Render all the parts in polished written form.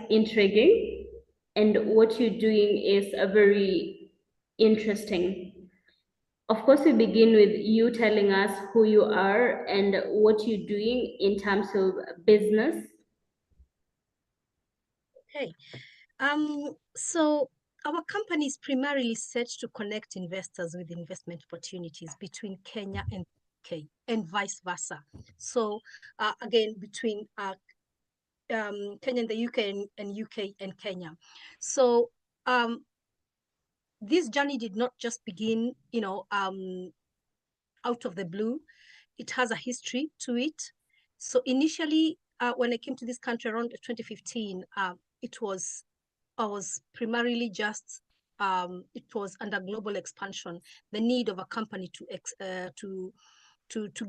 intriguing, and what you're doing is very interesting. Of course, we begin with you telling us who you are and what you're doing in terms of business. Okay. So our company is primarily set to connect investors with investment opportunities between Kenya and UK and vice versa. So again, between Kenya and the UK and UK and Kenya. So this journey did not just begin, out of the blue. It has a history to it. So initially, when I came to this country around 2015, I was primarily just, it was under global expansion, the need of a company to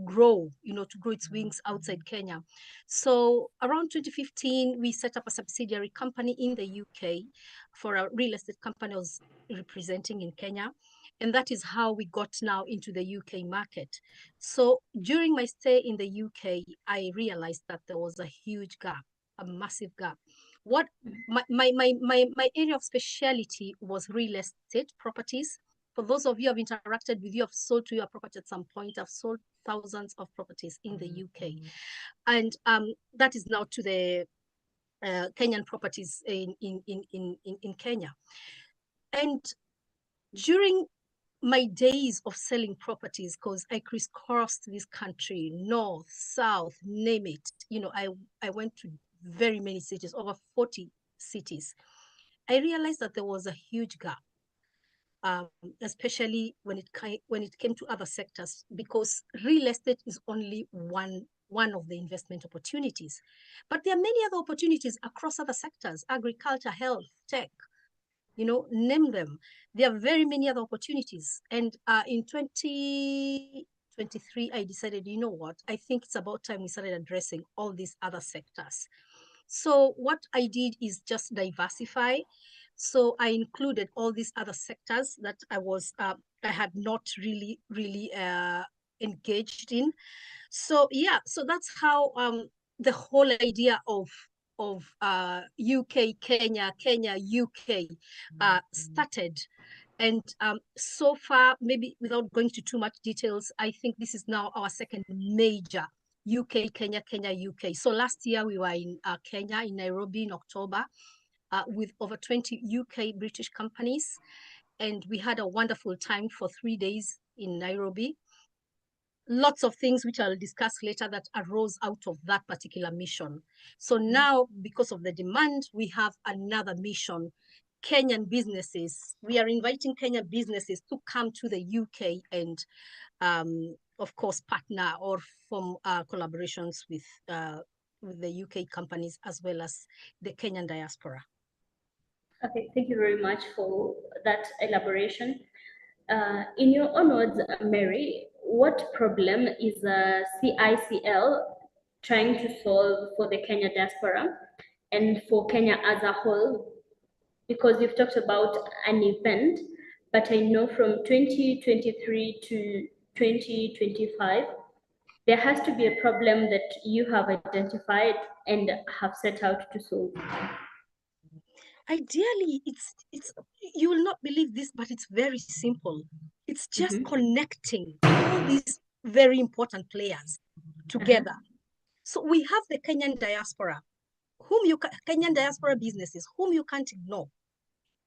grow, to grow its wings outside Kenya. So around 2015, we set up a subsidiary company in the UK for a real estate company I was representing in Kenya. And that is how we got now into the UK market. So during my stay in the UK, I realized that there was a huge gap, a massive gap. What my area of specialty was real estate properties. For those of you who have interacted with you, I've sold to your property at some point. I've sold thousands of properties in the UK. And that is now to the Kenyan properties in Kenya. And during my days of selling properties, because I crisscrossed this country, north, south, name it, I went to very many cities, over 40 cities. I realized that there was a huge gap. Especially when it came to other sectors, because real estate is only one of the investment opportunities. But there are many other opportunities across other sectors: agriculture, health, tech, name them. There are very many other opportunities. And in 2023, I decided, you know what, I think it's about time we started addressing all these other sectors. So what I did is just diversify. So I included all these other sectors that I had not really engaged in. So yeah, so that's how the whole idea of UK, Kenya, UK started. And so far, maybe without going to too much details, I think this is now our second major UK, Kenya, UK. So last year we were in Kenya, in Nairobi in October, with over 20 UK British companies. And we had a wonderful time for 3 days in Nairobi. Lots of things which I'll discuss later that arose out of that particular mission. So now, because of the demand, we have another mission. Kenyan businesses. We are inviting Kenyan businesses to come to the UK and, of course, partner or form collaborations with the UK companies as well as the Kenyan diaspora. Okay, thank you very much for that elaboration. In your own words, Mary, what problem is CICL trying to solve for the Kenya diaspora and for Kenya as a whole? Because you've talked about an event, but I know from 2023 to 2025, there has to be a problem that you have identified and have set out to solve. Ideally, it's you will not believe this, but it's very simple. It's just connecting all these very important players together. So we have the Kenyan diaspora, Kenyan diaspora businesses, whom you can't ignore.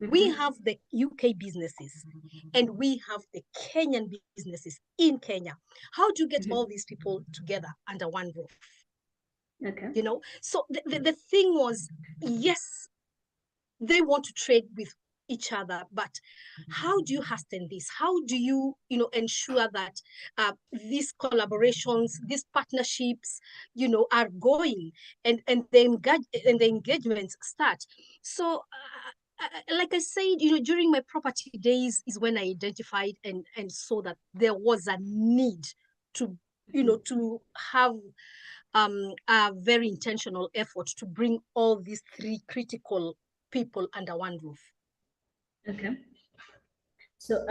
We have the UK businesses and we have the Kenyan businesses in Kenya. How do you get all these people together under one roof? Okay. So the thing was, yes, they want to trade with each other, but how do you hasten this? How do you, ensure that these collaborations, these partnerships, are going and the engagements start? So, like I said, during my property days is when I identified and saw that there was a need to, to have a very intentional effort to bring all these three critical people under one roof. Okay. So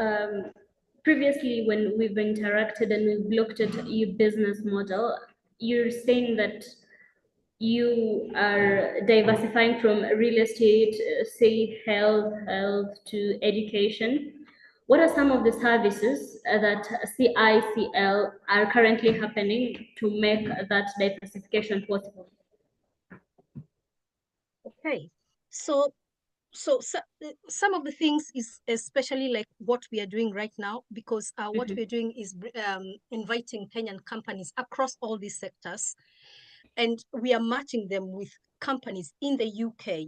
previously when we've interacted and we've looked at your business model, you're saying that you are diversifying from real estate, say health to education. What are some of the services that CICL are currently happening to make that diversification possible? Okay, so some of the things is especially like what we are doing right now, because what we're doing is inviting Kenyan companies across all these sectors, and we are matching them with companies in the UK,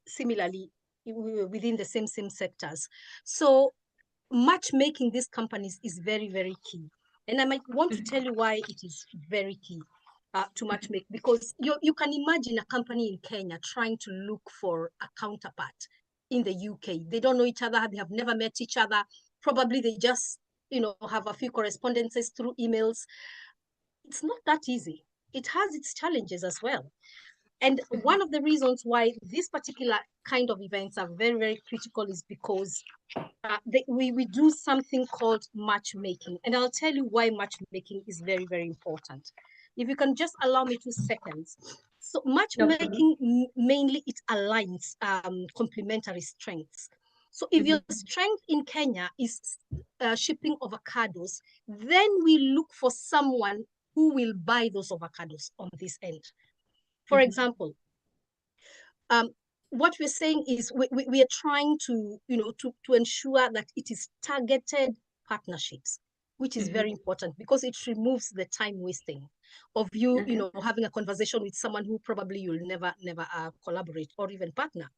similarly within the same sectors. So matchmaking these companies is very, very key. And I might want to tell you why it is very key to matchmake, because you can imagine a company in Kenya trying to look for a counterpart in the UK. They don't know each other. They have never met each other. Probably they just, have a few correspondences through emails. It's not that easy. It has its challenges as well. And one of the reasons why this particular kind of events are very, very critical is because we do something called matchmaking. And I'll tell you why matchmaking is very, very important. If you can just allow me 2 seconds. So matchmaking, mainly it aligns complementary strengths. So if your strength in Kenya is shipping avocados, then we look for someone who will buy those avocados on this end. For example, what we're saying is we are trying to, to ensure that it is targeted partnerships, which is very important, because it removes the time wasting of you, having a conversation with someone who probably you'll never collaborate or even partner.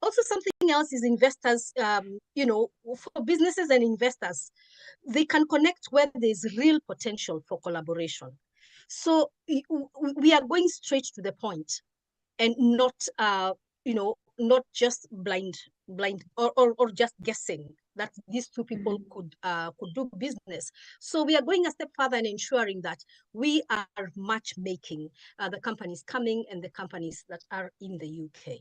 Also, something else is investors, for businesses and investors, they can connect where there's real potential for collaboration. So we are going straight to the point, and not not just blind or just guessing that these two people could do business. So we are going a step further and ensuring that we are matchmaking the companies coming and the companies that are in the UK.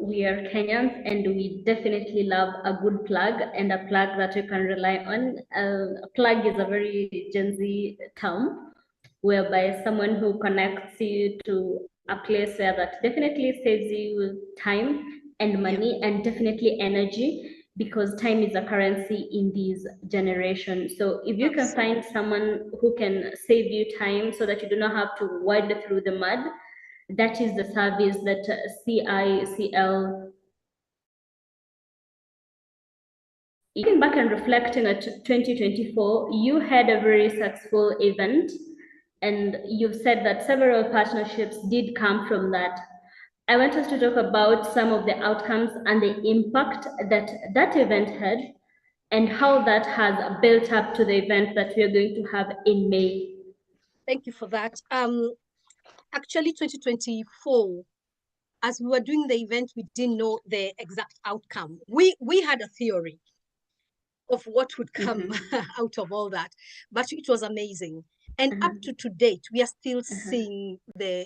We are Kenyans, and we definitely love a good plug, and a plug that you can rely on. A plug is a very Gen Z term, whereby someone who connects you to a place where that definitely saves you time and money, and definitely energy, because time is a currency in this generation. So if you can find someone who can save you time so that you do not have to wade through the mud, that is the service that CICL. Looking back and reflecting at 2024, you had a very successful event, and you've said that several partnerships did come from that. I want us to talk about some of the outcomes and the impact that that event had, and how that has built up to the event that we are going to have in May. Thank you for that. Actually, 2024, as we were doing the event, we didn't know the exact outcome. We had a theory of what would come out of all that, but it was amazing. And up to date, we are still seeing the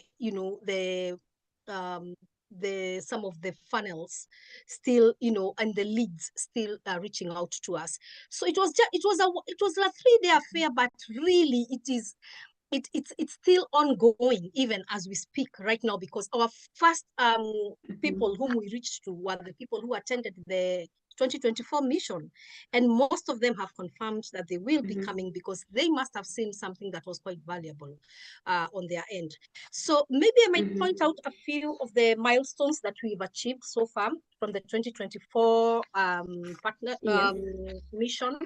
some of the funnels still, and the leads still reaching out to us. So it was a 3-day affair, but really it's still ongoing even as we speak right now, because our first people whom we reached to were the people who attended the 2024 mission, and most of them have confirmed that they will be coming, because they must have seen something that was quite valuable on their end. So maybe I might point out a few of the milestones that we've achieved so far from the 2024 partner mission.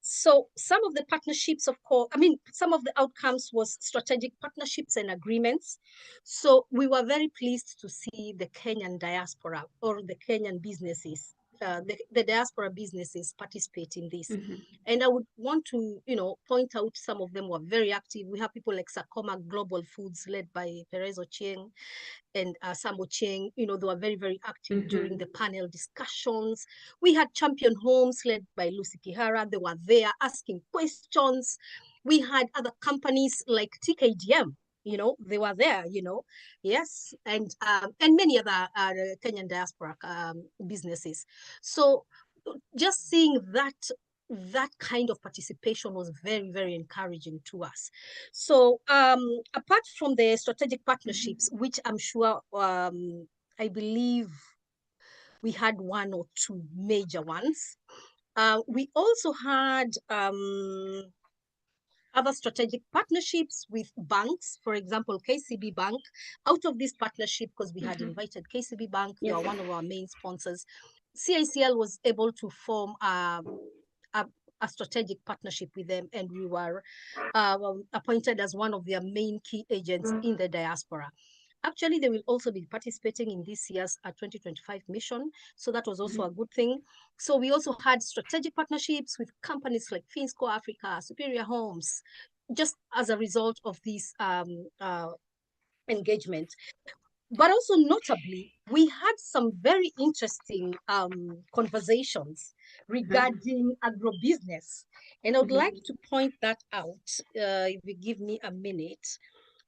So some of the partnerships, of course, some of the outcomes was strategic partnerships and agreements. So we were very pleased to see the Kenyan diaspora, or the Kenyan businesses, the diaspora businesses participate in this. And I would want to, point out some of them were very active. We have people like Sakoma Global Foods, led by Perez Ochieng, and Sam Ochieng, they were very, very active during the panel discussions. We had Champion Homes, led by Lucy Kihara. They were there asking questions. We had other companies like TKDM, they were there, yes, and many other Kenyan diaspora businesses. So just seeing that that kind of participation was very, very encouraging to us. So apart from the strategic partnerships, which I'm sure, I believe we had one or two major ones, we also had other strategic partnerships with banks, for example, KCB Bank. Out of this partnership, because we had invited KCB Bank, they Yes. are one of our main sponsors, CICL was able to form a strategic partnership with them, and we were appointed as one of their main key agents in the diaspora. Actually, they will also be participating in this year's 2025 mission. So that was also a good thing. So we also had strategic partnerships with companies like Finsco Africa, Superior Homes, just as a result of this engagement. But also notably, we had some very interesting conversations regarding agribusiness. And I would like to point that out, if you give me a minute.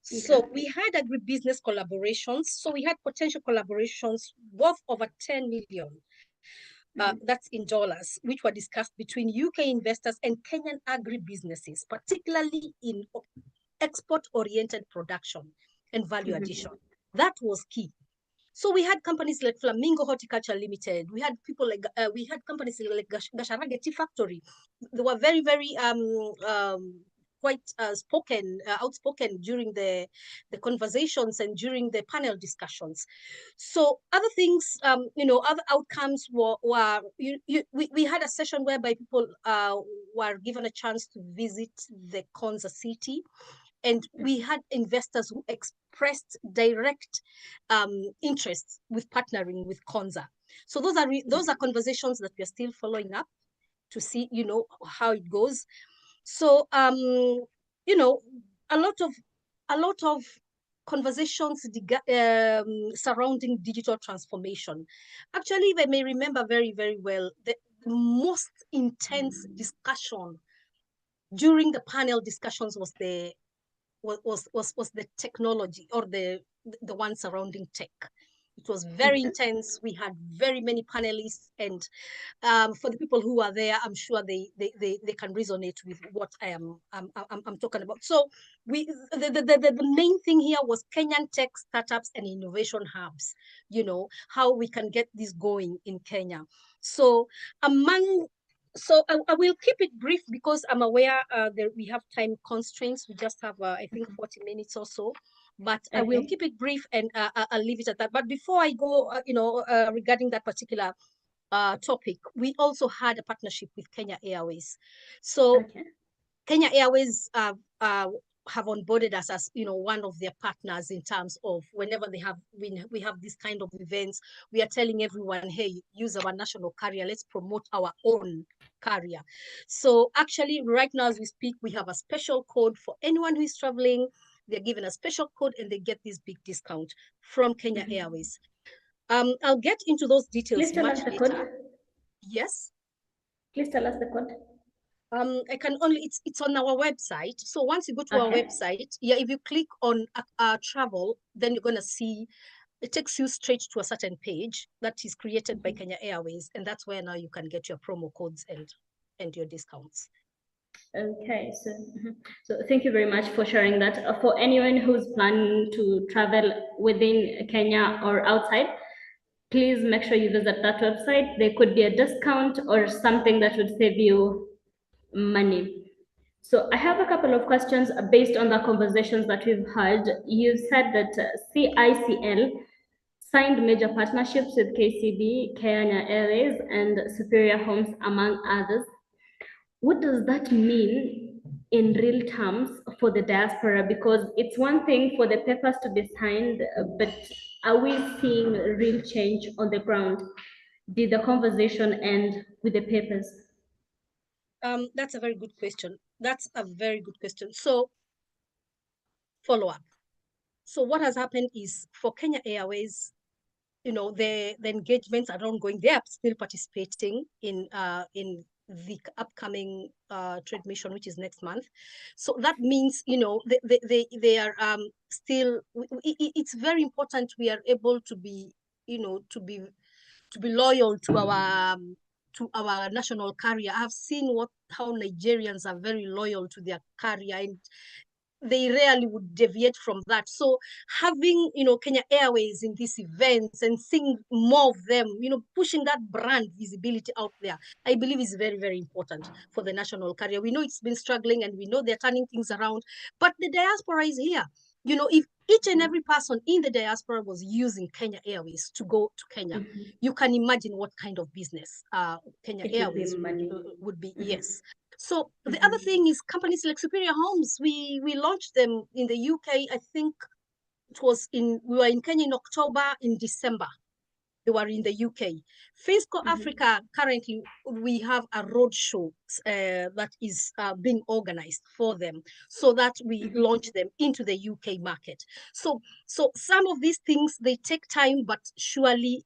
So we had agribusiness collaborations. So we had potential collaborations worth over 10 million. That's in dollars, which were discussed between UK investors and Kenyan agribusinesses, particularly in export-oriented production and value addition. That was key. So we had companies like Flamingo Horticulture Limited. We had people like we had companies like Gasharage Tea Factory. They were very, very quite outspoken during the conversations and during the panel discussions. So other things, other outcomes were we had a session whereby people were given a chance to visit the Konza city. And we had investors who expressed direct interest with partnering with Konza. So those are conversations that we are still following up to see, how it goes. So, a lot of conversations surrounding digital transformation. Actually, they may remember very, very well the most intense discussion during the panel discussions was the technology, or the one surrounding tech. It was very intense. We had very many panelists, and for the people who are there, I'm sure they can resonate with what I'm talking about. So the main thing here was Kenyan tech startups and innovation hubs. How we can get this going in Kenya. So I will keep it brief because I'm aware that we have time constraints. We just have, I think, 40 minutes or so. But I will keep it brief, and I'll leave it at that. But before I go, regarding that particular topic, we also had a partnership with Kenya Airways. So Kenya Airways have onboarded us as one of their partners in terms of whenever we have this kind of events, we are telling everyone, hey, use our national carrier, let's promote our own carrier. So actually right now as we speak, we have a special code for anyone who is traveling. They're given a special code and they get this big discount from Kenya Airways. I'll get into those details much later. Code. Yes. Please tell us the code. I can only, it's on our website. So once you go to our website, if you click on travel, then you're going to see, it takes you straight to a certain page that is created by Kenya Airways. And that's where now you can get your promo codes and your discounts. Okay, so thank you very much for sharing that. For anyone who's planning to travel within Kenya or outside, please make sure you visit that website. There could be a discount or something that would save you money. So I have a couple of questions based on the conversations that we've had. You said that CICL signed major partnerships with KCB, Kenya Airways, and Superior Homes, among others. What does that mean in real terms for the diaspora? Because it's one thing for the papers to be signed, but are we seeing real change on the ground? Did the conversation end with the papers? That's a very good question. So follow up. So what has happened is for Kenya Airways, the engagements are ongoing. They are still participating in the upcoming trade mission, which is next month. So that means, they are still, it's very important we are able to be, to be loyal to to our national carrier. I've seen how Nigerians are very loyal to their carrier, and they rarely would deviate from that. So having, Kenya Airways in these events and seeing more of them, pushing that brand visibility out there, I believe is very, very important for the national carrier. We know it's been struggling and we know they're turning things around, but the diaspora is here. If each and every person in the diaspora was using Kenya Airways to go to Kenya, you can imagine what kind of business Kenya Airways would be. Yes. So the other thing is companies like Superior Homes. We launched them in the UK. I think we were in Kenya in October. In December, they were in the UK. Fisco Africa, currently, we have a roadshow that is being organized for them so that we launch them into the UK market. So some of these things, they take time, but surely,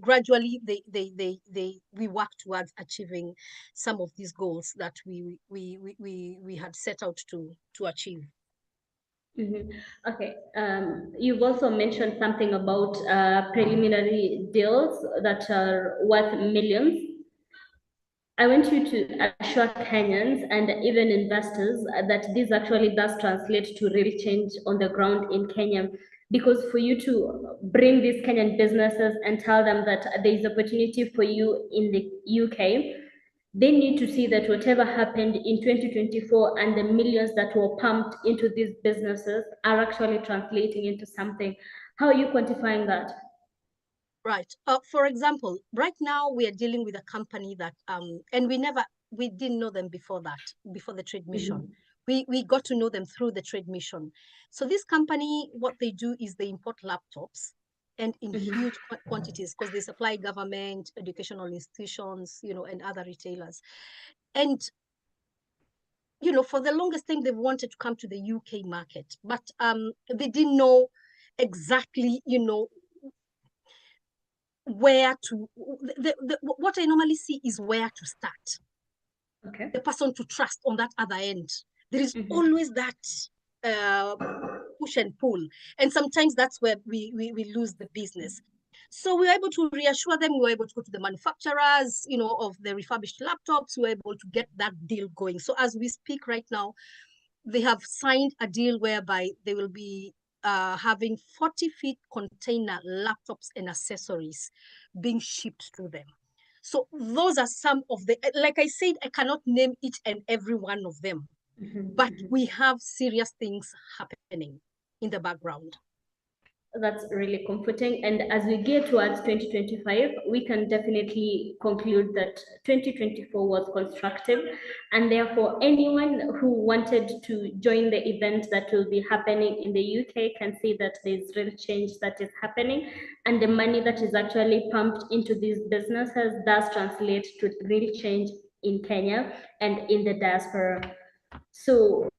gradually we work towards achieving some of these goals that we had set out to achieve. Okay. You've also mentioned something about preliminary deals that are worth millions. I want you to assure Kenyans and even investors that this actually does translate to real change on the ground in Kenya. Because for you to bring these Kenyan businesses and tell them that there is opportunity for you in the UK, they need to see that whatever happened in 2024 and the millions that were pumped into these businesses are actually translating into something. How are you quantifying that? Right. For example, right now we are dealing with a company that, and we didn't know them before the trade mission. We got to know them through the trade mission. So this company, what they do is they import laptops and in huge quantities because they supply government, educational institutions, and other retailers. And, for the longest time, they've wanted to come to the UK market, but they didn't know exactly, where to, what I normally see is where to start. Okay. The person to trust on that other end. There is always that push and pull. And sometimes that's where we lose the business. So we were able to reassure them. We were able to go to the manufacturers, of the refurbished laptops. We were able to get that deal going. So as we speak right now, they have signed a deal whereby they will be having 40-feet container laptops and accessories being shipped to them. So those are some of the, like I said, I cannot name each and every one of them, but we have serious things happening in the background. That's really comforting. And as we get towards 2025, we can definitely conclude that 2024 was constructive. And therefore, anyone who wanted to join the event that will be happening in the UK can see that there's real change that is happening. And the money that is actually pumped into these businesses does translate to real change in Kenya and in the diaspora. So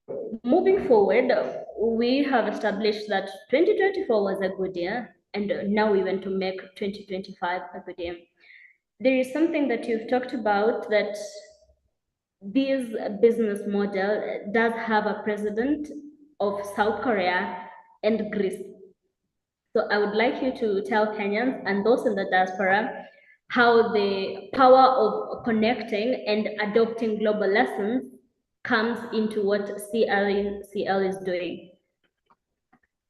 moving forward, we have established that 2024 was a good year, and now we want to make 2025 a good year. There is something that you've talked about, that this business model does have a precedent of South Korea and Greece. So I would like you to tell Kenyans and those in the diaspora how the power of connecting and adopting global lessons comes into what CL is doing.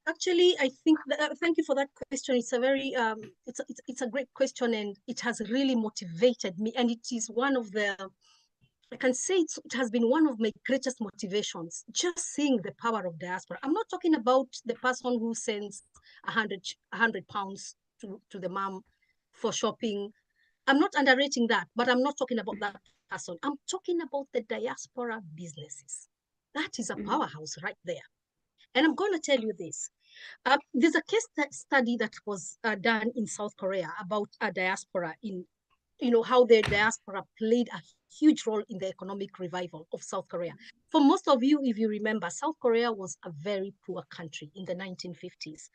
Actually, I think thank you for that question. It's a very it's a great question, and it has really motivated me, and it is one of the, I can say it has been one of my greatest motivations, just seeing the power of diaspora. I'm not talking about the person who sends 100 pounds to the mom for shopping. I'm not underrating that, but I'm not talking about that person. I'm talking about the diaspora businesses. That is a powerhouse right there. And I'm going to tell you this. There's a case study that was done in South Korea about a diaspora in, how the diaspora played a huge role in the economic revival of South Korea. For most of you, if you remember, South Korea was a very poor country in the 1950s.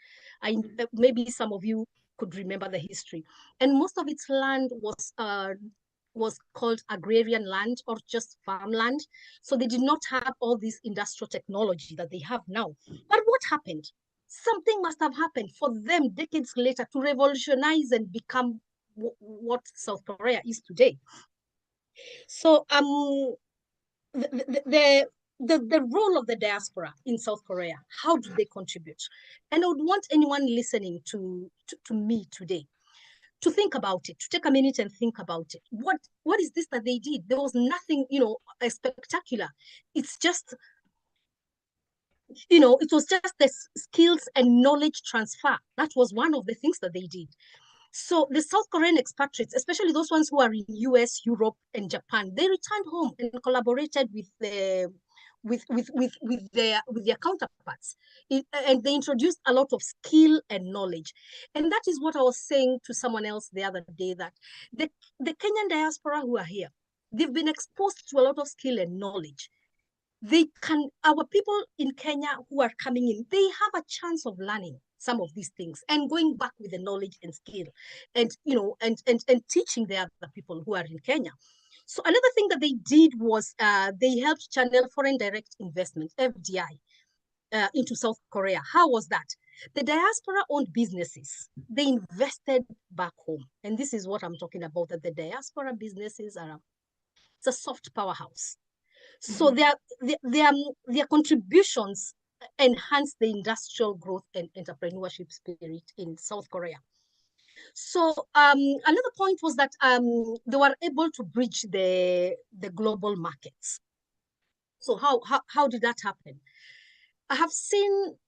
Maybe some of you could remember the history. And most of its land was called agrarian land or just farmland. So they did not have all this industrial technology that they have now. But what happened? Something must have happened for them decades later to revolutionize and become what South Korea is today. So the role of the diaspora in South Korea, how do they contribute? And I would want anyone listening to me today to think about it, to take a minute and think about it. What is this that they did? There was nothing, spectacular. It's just, it was just the skills and knowledge transfer. That was one of the things that they did. So the South Korean expatriates, especially those ones who are in US, Europe, and Japan, they returned home and collaborated with their counterparts, and they introduced a lot of skill and knowledge. And that is what I was saying to someone else the other day, that the Kenyan diaspora who are here, they've been exposed to a lot of skill and knowledge. Our people in Kenya who are coming in, they have a chance of learning some of these things and going back with the knowledge and skill, and and teaching the other people who are in Kenya. So another thing that they did was they helped channel foreign direct investment, FDI, into South Korea. How was that? The diaspora owned businesses. They invested back home. And this is what I'm talking about, that the diaspora businesses it's a soft powerhouse. So their contributions enhance the industrial growth and entrepreneurship spirit in South Korea. So another point was that they were able to bridge the global markets. So how did that happen? I have seen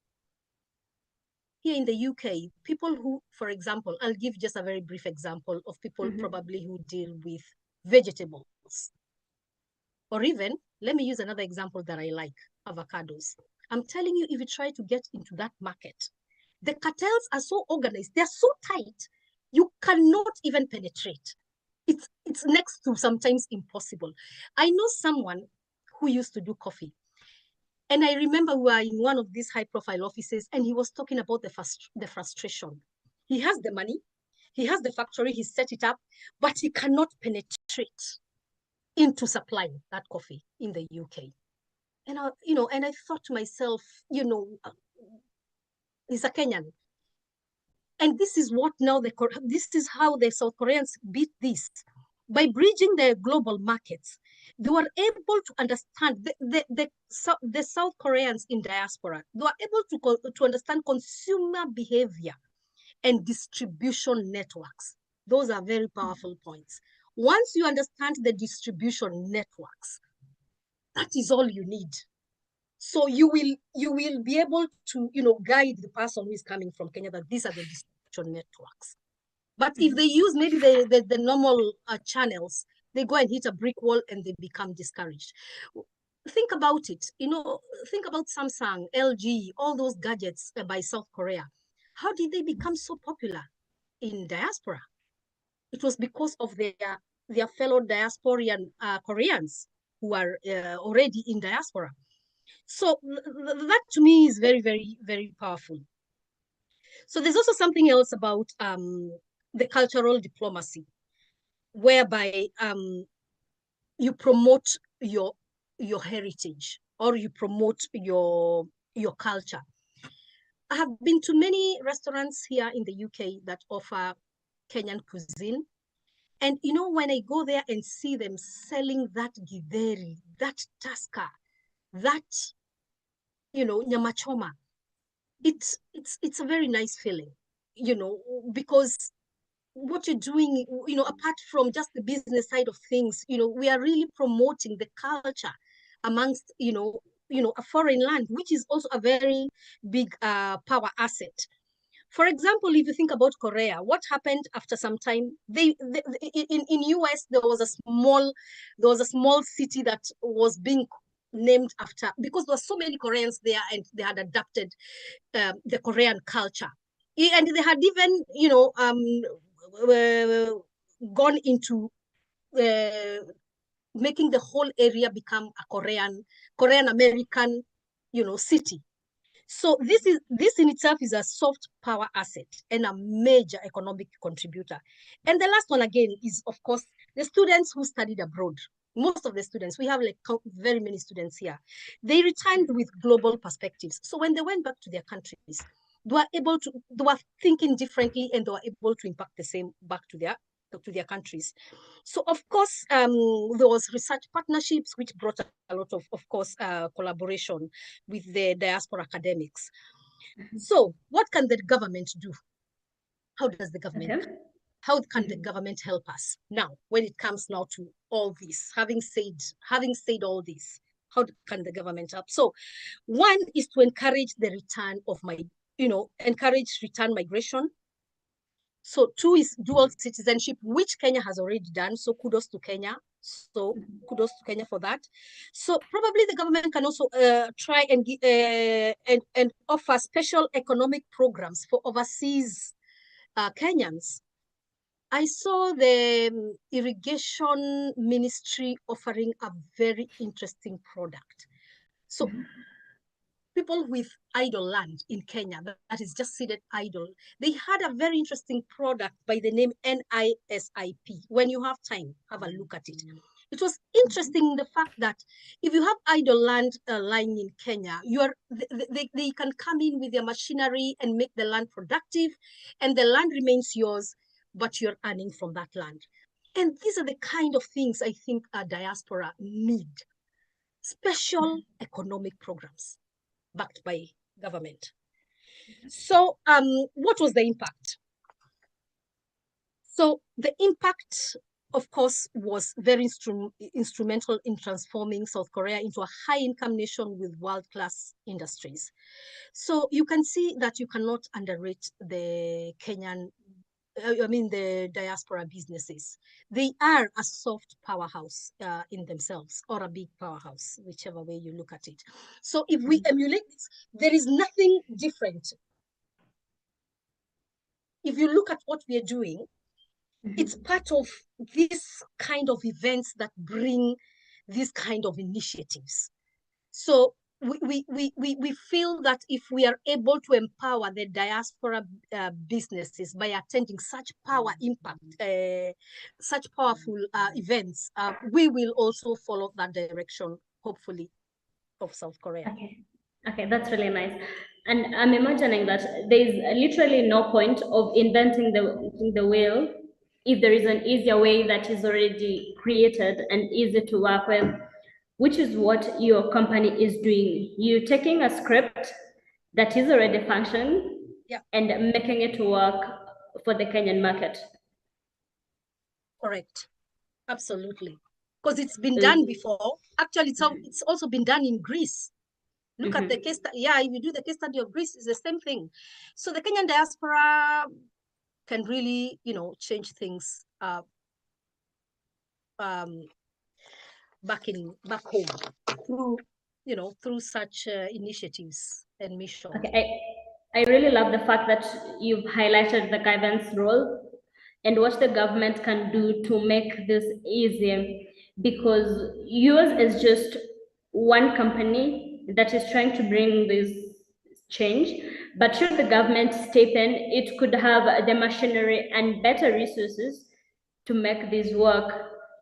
here in the UK people who, for example, I'll give just a very brief example of people probably who deal with vegetables. Or even, let me use another example that I like, avocados. I'm telling you, if you try to get into that market, the cartels are so organized, they're so tight, you cannot even penetrate. It's next to sometimes impossible. I know someone who used to do coffee. And I remember we were in one of these high-profile offices, and he was talking about the frustration. He has the money, he has the factory, he set it up, but he cannot penetrate into supplying that coffee in the UK. And I thought to myself, he's a Kenyan. And this is what now this is how the South Koreans beat this. By bridging the global markets, they were able to understand the South Koreans in diaspora. They were able to understand consumer behavior and distribution networks. Those are very powerful points. Once you understand the distribution networks, that is all you need. So you will be able to guide the person who is coming from Kenya that these are the distribution networks. But if they use maybe the normal channels, they go and hit a brick wall and they become discouraged. Think about it. Think about Samsung, LG, all those gadgets by South Korea. How did they become so popular in diaspora? It was because of their fellow diasporian Koreans who are already in diaspora. So that to me is very, very, very powerful. So there's also something else about the cultural diplomacy, whereby you promote your heritage, or you promote your culture. I have been to many restaurants here in the UK that offer Kenyan cuisine. And when I go there and see them selling that githeri, that taska, that nyama choma, it's a very nice feeling, because what you're doing, apart from just the business side of things, we are really promoting the culture amongst, a foreign land, which is also a very big power asset. For example, if you think about Korea, what happened after some time? In US there was a small city that was being named after, because there were so many Koreans there and they had adapted the Korean culture, and they had even gone into making the whole area become a Korean American city. So this in itself is a soft power asset and a major economic contributor. And the last one again is, of course, the students who studied abroad. Most of the students, we have like very many students here, they returned with global perspectives. So when they went back to their countries, they were thinking differently, and they were able to impact the same back to their to their countries. So of course, there was research partnerships, which brought a lot of course, collaboration with the diaspora academics. So what can the government do? How does the government, how can the government help us now when it comes now to all this? Having said all this, how can the government help? So one is to encourage the return of encourage return migration. So two is dual citizenship, which Kenya has already done. So kudos to Kenya. So kudos to Kenya for that. So probably the government can also try and offer special economic programs for overseas Kenyans. I saw the irrigation ministry offering a very interesting product. So people with idle land in Kenya that is just seated idle, they had a very interesting product by the name NISIP. When you have time, have a look at it. It was interesting the fact that if you have idle land lying in Kenya, they can come in with their machinery and make the land productive, and the land remains yours, but you're earning from that land. And these are the kind of things I think a diaspora need. Special economic programs backed by government. So what was the impact? So the impact, of course, was very instrumental in transforming South Korea into a high-income nation with world-class industries. So you can see that you cannot underrate the the diaspora businesses. They are a soft powerhouse in themselves, or a big powerhouse, whichever way you look at it. So if we emulate this, there is nothing different. If you look at what we are doing, it's part of this kind of events that bring these kind of initiatives. So we feel that if we are able to empower the diaspora businesses by attending such such powerful events, we will also follow that direction, hopefully, of South Korea. Okay, that's really nice. And I'm imagining that there is literally no point of inventing the wheel if there is an easier way that is already created and easy to work with, which is what your company is doing. You're taking a script that is already functioning and making it work for the Kenyan market. Correct. Absolutely. Because it's been done before. Actually, it's also been done in Greece. Look at the case study. Yeah, if you do the case study of Greece, it's the same thing. So the Kenyan diaspora can really, change things back home through such initiatives and missions. Okay, I really love the fact that you've highlighted the guidance role and what the government can do to make this easier, because yours is just one company that is trying to bring this change. But should the government step in, it could have the machinery and better resources to make this work.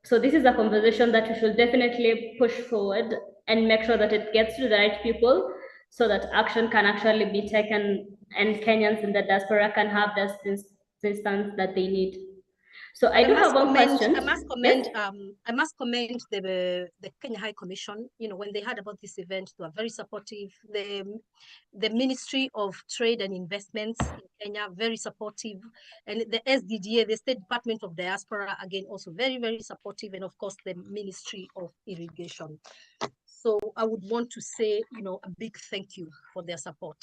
So this is a conversation that we should definitely push forward and make sure that it gets to the right people, so that action can actually be taken and Kenyans in the diaspora can have the assistance that they need. So I do have one question. I must commend the Kenya High Commission. When they heard about this event, they were very supportive. The Ministry of Trade and Investments in Kenya, very supportive. And the SDDA, the State Department of Diaspora, again, also very, very supportive. And of course, the Ministry of Irrigation. So I would want to say, a big thank you for their support.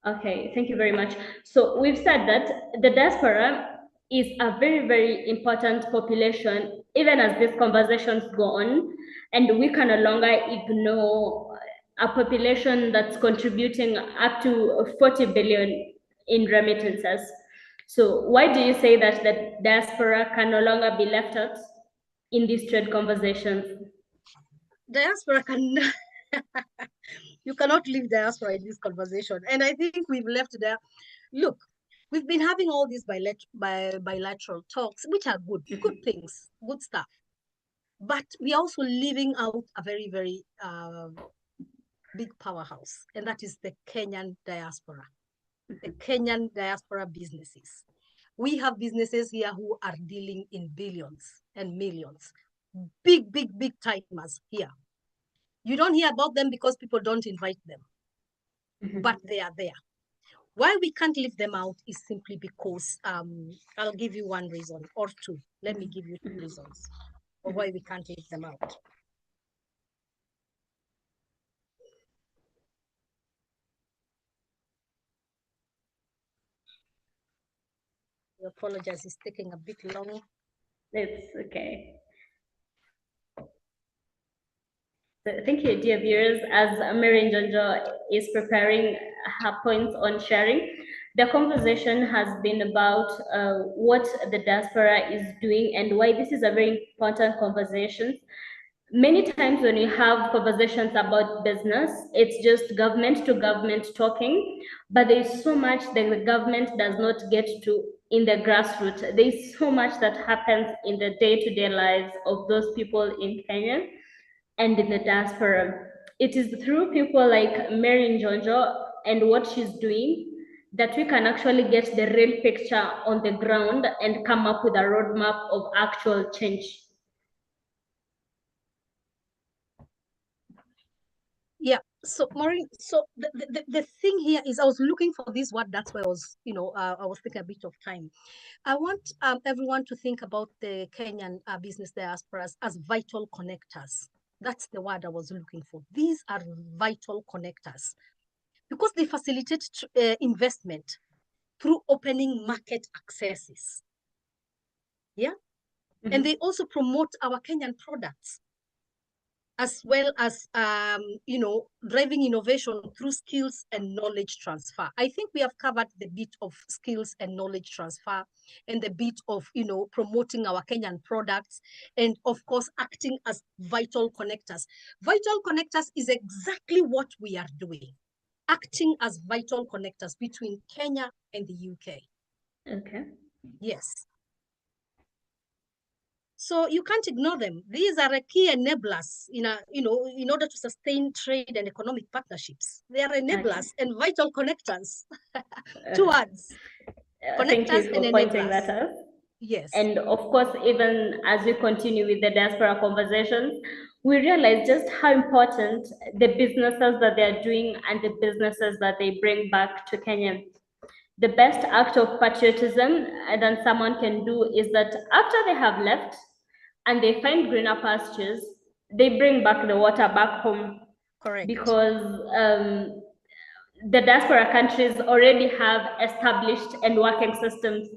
Okay, thank you very much. So we've said that the diaspora is a very, very important population, even as these conversations go on, and we can no longer ignore a population that's contributing up to 40 billion in remittances. So why do you say that the diaspora can no longer be left out in these trade conversations? Diaspora can... You cannot leave diaspora in this conversation. And I think we've left there. Look, we've been having all these bilateral talks, which are good things, good stuff. But we are also leaving out a very, very big powerhouse, and that is the Kenyan diaspora, the Kenyan diaspora businesses. We have businesses here who are dealing in billions and millions. Big, big, big timers here. You don't hear about them because people don't invite them, but they are there. Why we can't leave them out is simply because I'll give you one reason or two. Let me give you two reasons of why we can't leave them out. I apologize, it's taking a bit long. It's okay. So thank you, dear viewers. As Mary Njonjo is preparing her points on sharing, the conversation has been about what the diaspora is doing and why this is a very important conversation. Many times when you have conversations about business, it's just government to government talking, but there's so much that the government does not get to in the grassroots. There's so much that happens in the day-to-day lives of those people in Kenya and in the diaspora. It is through people like Mary Njonjo and what she's doing that we can actually get the real picture on the ground and come up with a roadmap of actual change. Yeah. So Maureen, so the thing here is I was looking for this word. That's why I was, I was taking a bit of time. I want everyone to think about the Kenyan business diasporas as vital connectors. That's the word I was looking for. These are vital connectors because they facilitate investment through opening market accesses. Yeah. And they also promote our Kenyan products, as well as, driving innovation through skills and knowledge transfer. I think we have covered the bit of skills and knowledge transfer and the bit of, promoting our Kenyan products and, of course, acting as vital connectors. Vital connectors is exactly what we are doing, acting as vital connectors between Kenya and the UK. Okay. Yes. So you can't ignore them. These are key enablers in order to sustain trade and economic partnerships. They are enablers and vital connectors. Two words. Thank you Connectors for and pointing enablers. that out. Yes. And of course, even as we continue with the diaspora conversations, we realize just how important the businesses that they're doing and the businesses that they bring back to Kenya. The best act of patriotism that someone can do is that after they have left and they find greener pastures, they bring back the water back home. Correct. Because the diaspora countries already have established and working systems.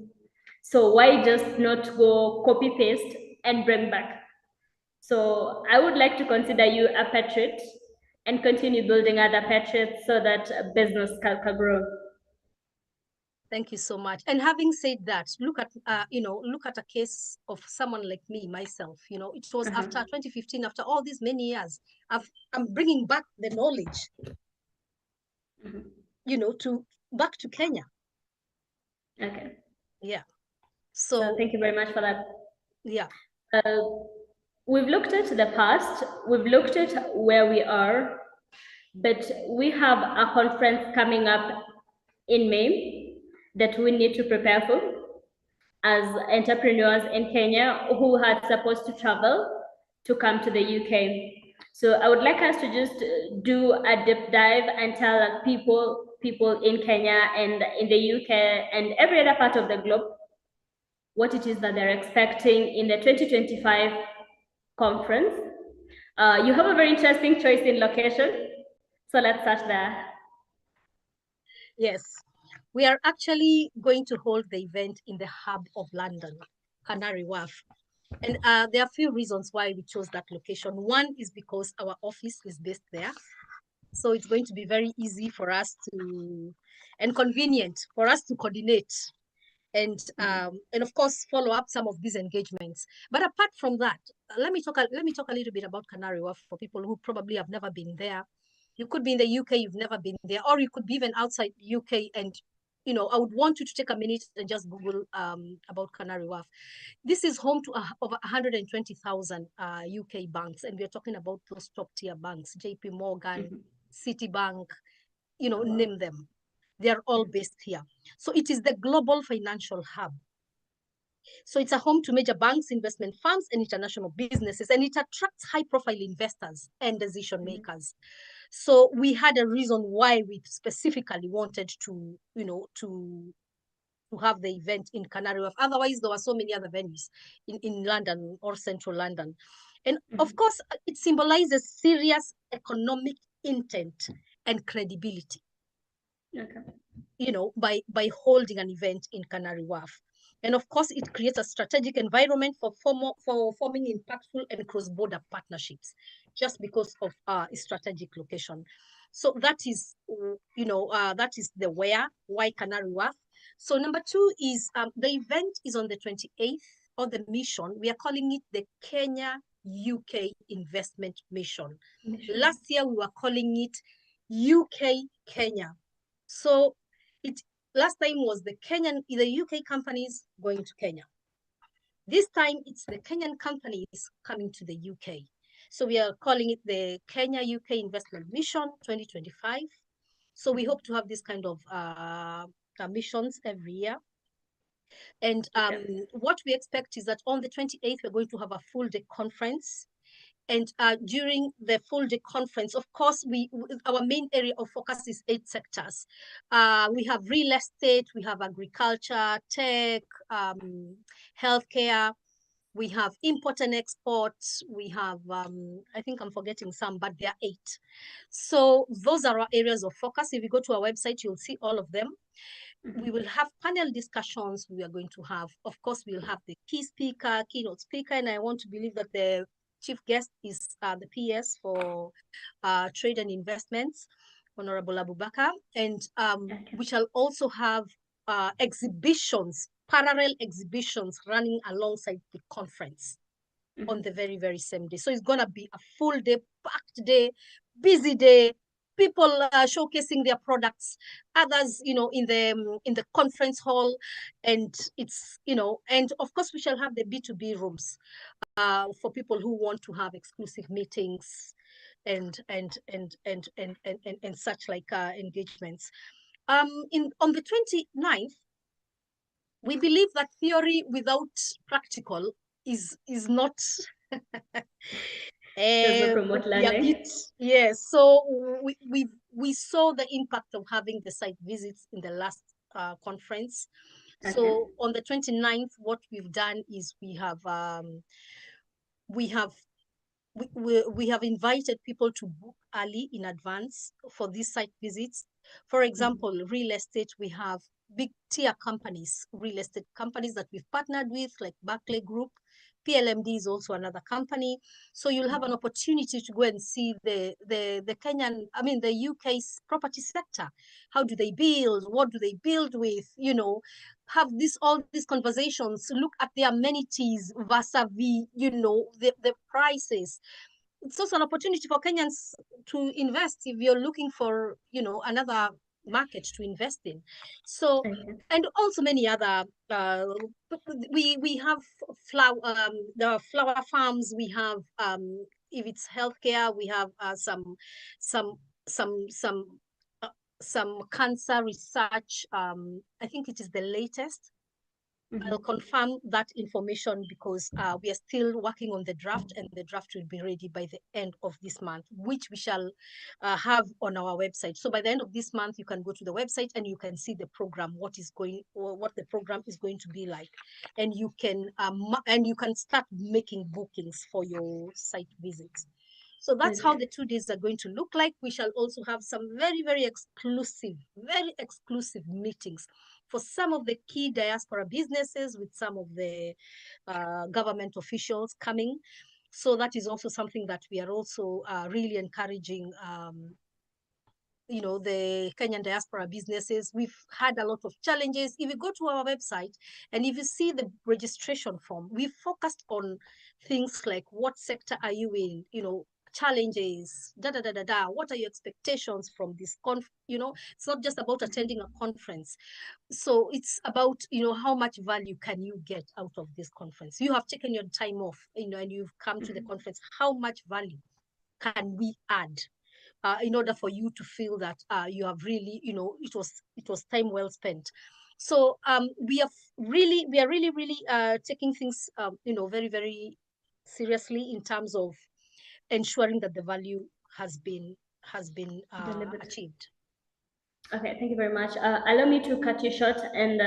So why just not go copy paste and bring back? So I would like to consider you a patriot and continue building other patriots so that business can grow. Thank you so much. And having said that, look at a case of someone like me, myself. It was after 2015, after all these many years, I'm bringing back the knowledge, back to Kenya. Okay. Yeah. So thank you very much for that. Yeah. We've looked at the past, we've looked at where we are, but we have a conference coming up in May that we need to prepare for as entrepreneurs in Kenya who had supposed to travel to come to the UK. So I would like us to just do a deep dive and tell people in Kenya and in the UK and every other part of the globe what it is that they're expecting in the 2025 conference. You have a very interesting choice in location. So let's start there. Yes. We are actually going to hold the event in the hub of London, Canary Wharf. And there are a few reasons why we chose that location. One is because our office is based there. So it's going to be very easy for us and convenient for us to coordinate and of course follow up some of these engagements. But apart from that, let me talk a little bit about Canary Wharf for people who probably have never been there. You could be in the UK, you've never been there, or you could be even outside UK. And I would want you to take a minute and just Google about Canary Wharf. This is home to over 120,000 UK banks, and we're talking about those top tier banks: JP Morgan, Citibank, name them. They are all based here. So it is the global financial hub So it's a home to major banks, investment firms, and international businesses, and it attracts high-profile investors and decision makers. So we had a reason why we specifically wanted to, to have the event in Canary Wharf. Otherwise, there were so many other venues in London or central London. And of course, it symbolizes serious economic intent and credibility, by holding an event in Canary Wharf. And of course, it creates a strategic environment for forming impactful and cross-border partnerships, just because of its strategic location. So that is, that is the why Canary Wharf. So number two is the event is on the 28th, or the mission. We are calling it the Kenya-UK Investment Mission. Last year, we were calling it UK Kenya. So last time was the UK companies going to Kenya. This time it's the Kenyan companies coming to the UK. So we are calling it the Kenya-UK Investment Mission 2025. So we hope to have this kind of missions every year. And what we expect is that on the 28th, we're going to have a full day conference. And during the full day conference, of course, our main area of focus is 8 sectors. We have real estate, we have agriculture, tech, healthcare, we have import and export, we have, I think I'm forgetting some, but there are 8. So those are our areas of focus. If you go to our website, you'll see all of them. We will have panel discussions. We are going to have, of course, we'll have the keynote speaker, and I want to believe that the chief guest is the PS for Trade and Investments, Honorable Abubakar. And we shall also have exhibitions, parallel exhibitions running alongside the conference on the very, very same day. So it's going to be a full day, packed day, busy day, people showcasing their products, others, in the conference hall. And it's, and of course we shall have the B2B rooms for people who want to have exclusive meetings and such like engagements. On the 29th, we believe that theory without practical is not promote learning. Yes, so we saw the impact of having the site visits in the last conference. So on the 29th, what we've done is we have invited people to book early in advance for these site visits. For example, real estate, we have big tier companies, real estate companies that we've partnered with, like Barclay Group. PLMD is also another company. So you'll have an opportunity to go and see the UK's property sector. How do they build? What do they build with? Have all these conversations, look at the amenities vis-a-vis, the prices. It's also an opportunity for Kenyans to invest if you're looking for, another market to invest in. So, and also many other, we have the flower farms, we have, if it's healthcare, we have some cancer research. I think it is the latest. I'll confirm that information because we are still working on the draft, and the draft will be ready by the end of this month, which we shall have on our website. So by the end of this month, you can go to the website and you can see the program, what the program is going to be like, and you can start making bookings for your site visits. So that's how the 2 days are going to look like. We shall also have some very, very exclusive meetings for some of the key diaspora businesses with some of the government officials coming. So that is also something that we are also really encouraging the Kenyan diaspora businesses. We've had a lot of challenges. If you go to our website and if you see the registration form, we've focused on things like what sector are you in, challenges, what are your expectations from this it's not just about attending a conference. So it's about, how much value can you get out of this conference? You have taken your time off, and you've come to the conference. How much value can we add in order for you to feel that you have really, it was time well spent? So we are really taking things very, very seriously in terms of ensuring that the value has been Delivered. achieved. Okay, thank you very much. Allow me to cut you short and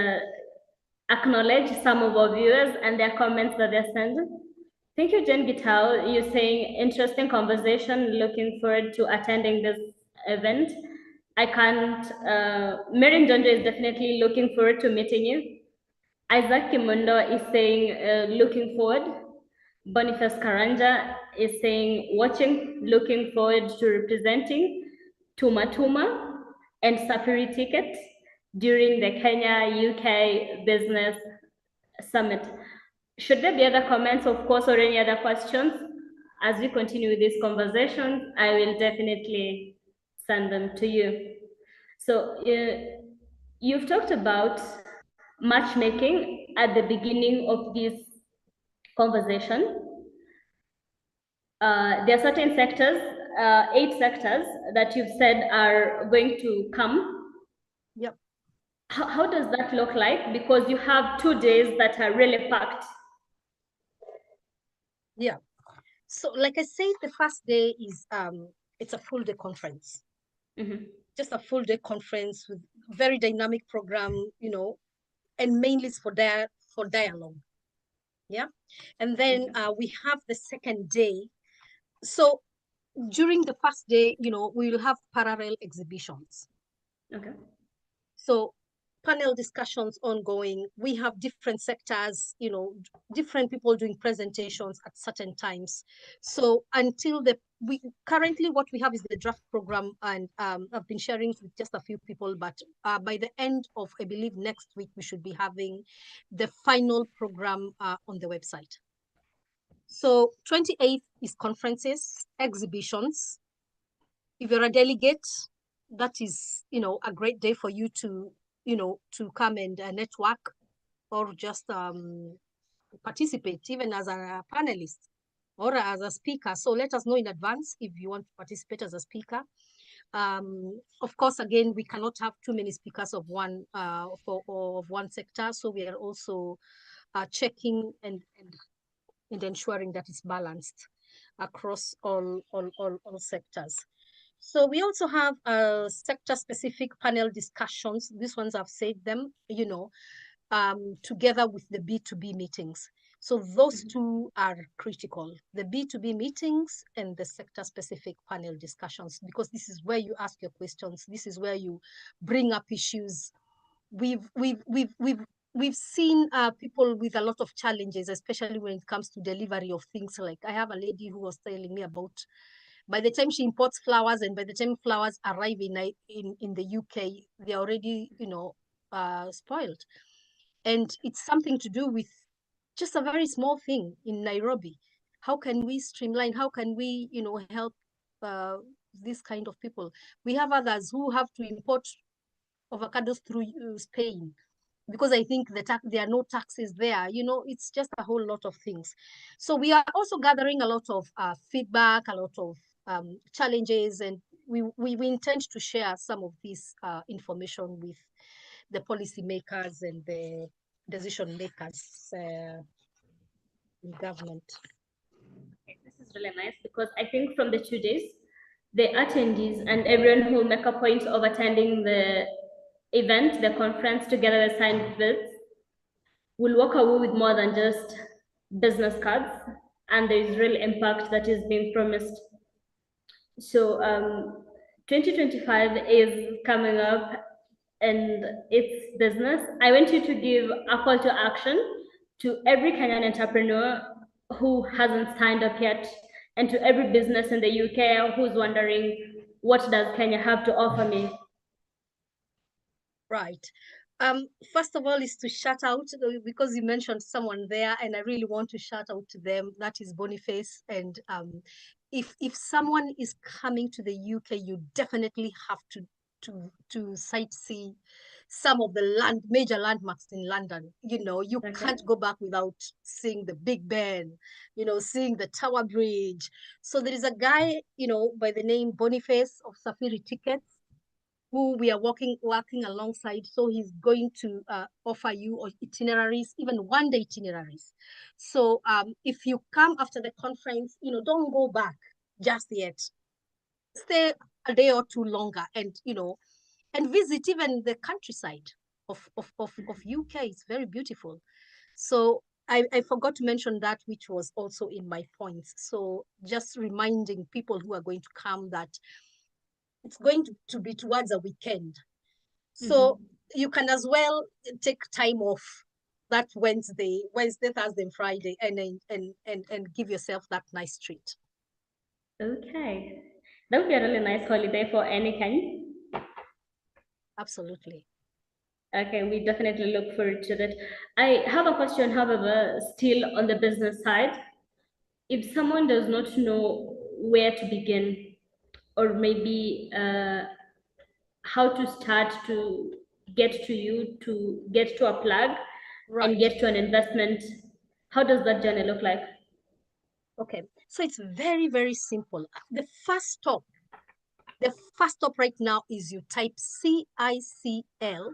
acknowledge some of our viewers and their comments that they're sending. Thank you, Jen Gital. You're saying interesting conversation. Looking forward to attending this event. I can't. Mary Njonjo is definitely looking forward to meeting you. Isaac Kimundo is saying looking forward. Boniface Karanja is saying watching, looking forward to representing Tuma Tuma and Safari Ticket during the Kenya UK Business Summit. Should there be other comments, of course, or any other questions? As we continue with this conversation, I will definitely send them to you. So you've talked about matchmaking at the beginning of this conversation. There are certain sectors, 8 sectors that you've said are going to come. Yep. How does that look like? Because you have 2 days that are really packed. Yeah. So like I said, the first day is it's a full day conference. Just a full day conference with very dynamic program, and mainly it's for dialogue. Yeah. And then we have the second day. So during the first day, we will have parallel exhibitions. Okay. So panel discussions ongoing. We have different sectors, different people doing presentations at certain times. So until we currently what we have is the draft program, and I've been sharing with just a few people, but by the end of, I believe, next week, we should be having the final program on the website. So 28th is conferences, exhibitions. If you're a delegate, that is, a great day for you to come and network, or just participate, even as a panelist or as a speaker. So let us know in advance if you want to participate as a speaker. Of course, again, we cannot have too many speakers of one sector. So we are also checking and ensuring that it's balanced across all sectors. So we also have sector-specific panel discussions. These ones I've said them, together with the B2B meetings. So those two are critical, the B2B meetings and the sector-specific panel discussions, because this is where you ask your questions. This is where you bring up issues. We've seen people with a lot of challenges, especially when it comes to delivery of things. Like I have a lady who was telling me about, by the time she imports flowers and by the time flowers arrive in the UK, they're already, spoiled. And it's something to do with just a very small thing in Nairobi. How can we streamline? How can we, help this kind of people? We have others who have to import avocados through Spain, because I think there are no taxes there. It's just a whole lot of things. So we are also gathering a lot of feedback, a lot of challenges, and we intend to share some of this information with the policymakers and the decision makers in government. Okay, this is really nice, because I think from the 2 days, the attendees and everyone who will make a point of attending the event, the conference, together with signed bills, will walk away with more than just business cards, and there is real impact that is being promised. So 2025 is coming up and it's business. I want you to give a call to action to every Kenyan entrepreneur who hasn't signed up yet, and to every business in the UK who's wondering, what does Kenya have to offer me? Right. First of all is to shout out, because you mentioned someone there, and I really want to shout out to them. That is Boniface. And if someone is coming to the UK, you definitely have to sightsee some of the major landmarks in London. You can't go back without seeing the Big Ben, seeing the Tower Bridge. So there is a guy, by the name Boniface of Safari Tickets. who we are working alongside. So he's going to offer you itineraries, even one-day itineraries. So if you come after the conference, don't go back just yet. Stay a day or two longer, and and visit even the countryside of UK. It's very beautiful. So I forgot to mention that, which was also in my points. So just reminding people who are going to come that it's going to be towards a weekend. So you can as well take time off that Wednesday, Thursday, and Friday, and give yourself that nice treat. Okay. That would be a really nice holiday for any kind. Absolutely. Okay, we definitely look forward to that. I have a question, however, still on the business side. If someone does not know where to begin, or maybe how to start to get to you, to get to a plug, and get to an investment, how does that journey look like? Okay, so it's very, very simple. The first stop right now is you type cicl-uk.co.uk.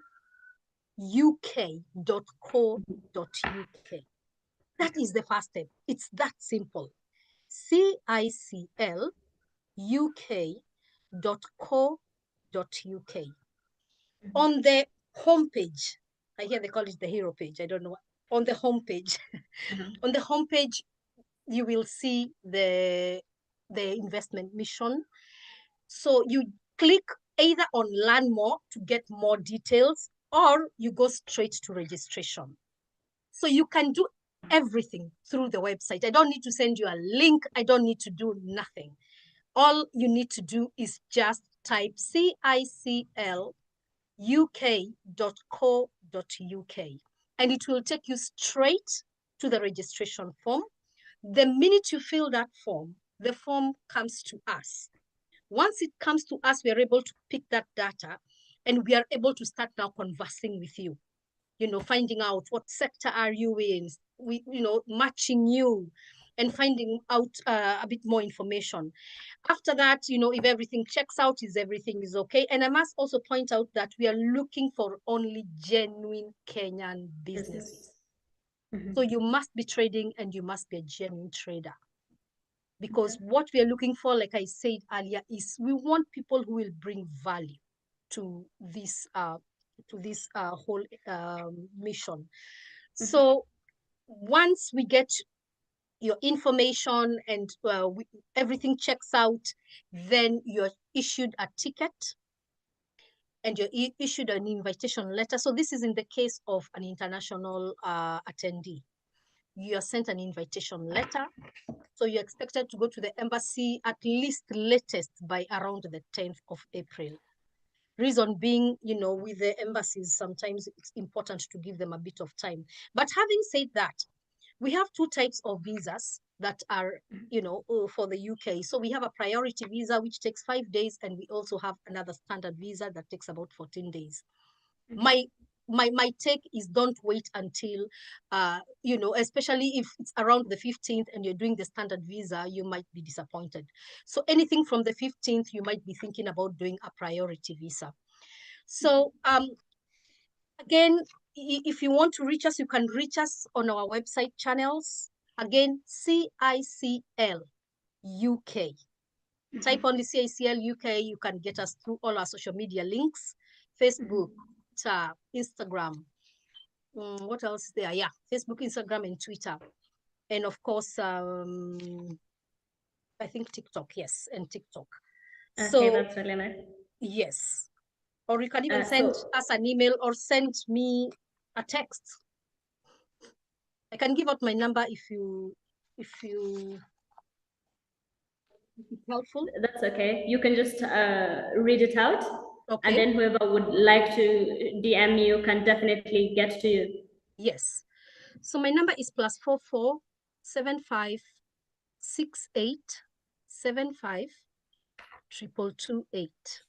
That is the first step. It's that simple. cicl-uk.co.uk. On the homepage, I hear they call it the hero page. I don't know. On the homepage, on the homepage, you will see the investment mission. So you click either on learn more to get more details, or you go straight to registration. So you can do everything through the website. I don't need to send you a link. I don't need to do nothing. All you need to do is just type cicl-uk.co.uk, and it will take you straight to the registration form. The minute you fill that form, the form comes to us. Once it comes to us, we are able to pick that data, and we are able to start now conversing with you, finding out what sector are you in, matching you and finding out a bit more information. After that, if everything checks out, everything is okay. And I must also point out that we are looking for only genuine Kenyan businesses. So you must be trading, and you must be a genuine trader. Because what we are looking for, like I said earlier, is we want people who will bring value to this whole mission. So once we get your information and everything checks out, then you're issued a ticket and you're issued an invitation letter. So this is in the case of an international attendee. You are sent an invitation letter. So you're expected to go to the embassy at least latest by around the 10th of April. Reason being, with the embassies, sometimes it's important to give them a bit of time. But having said that, we have two types of visas that are, for the UK. So we have a priority visa, which takes 5 days, and we also have another standard visa that takes about 14 days. My take is don't wait until, especially if it's around the 15th and you're doing the standard visa, you might be disappointed. So anything from the 15th, you might be thinking about doing a priority visa. So again, if you want to reach us, you can reach us on our website channels. Again, CICL UK. Type on the CICL UK, you can get us through all our social media links, Facebook, Twitter, Instagram. What else is there? Yeah, Facebook, Instagram, and Twitter. And of course, I think TikTok, yes, and TikTok. Okay, so that's really nice. Yes. Or you can even send us an email or send me a text. I can give out my number if it's helpful. That's okay. You can just read it out. Okay. And then whoever would like to DM you can definitely get to you. Yes. So my number is +44 75 68 75 22228.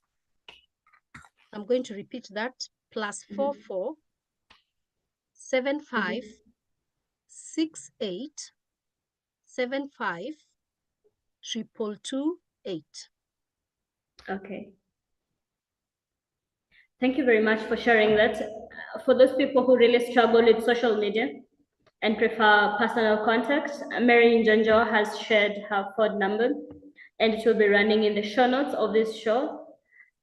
I'm going to repeat that. +44 75 68 75 22228. Okay. Thank you very much for sharing that. For those people who really struggle with social media and prefer personal contact, Mary Njonjo has shared her phone number, and it will be running in the show notes of this show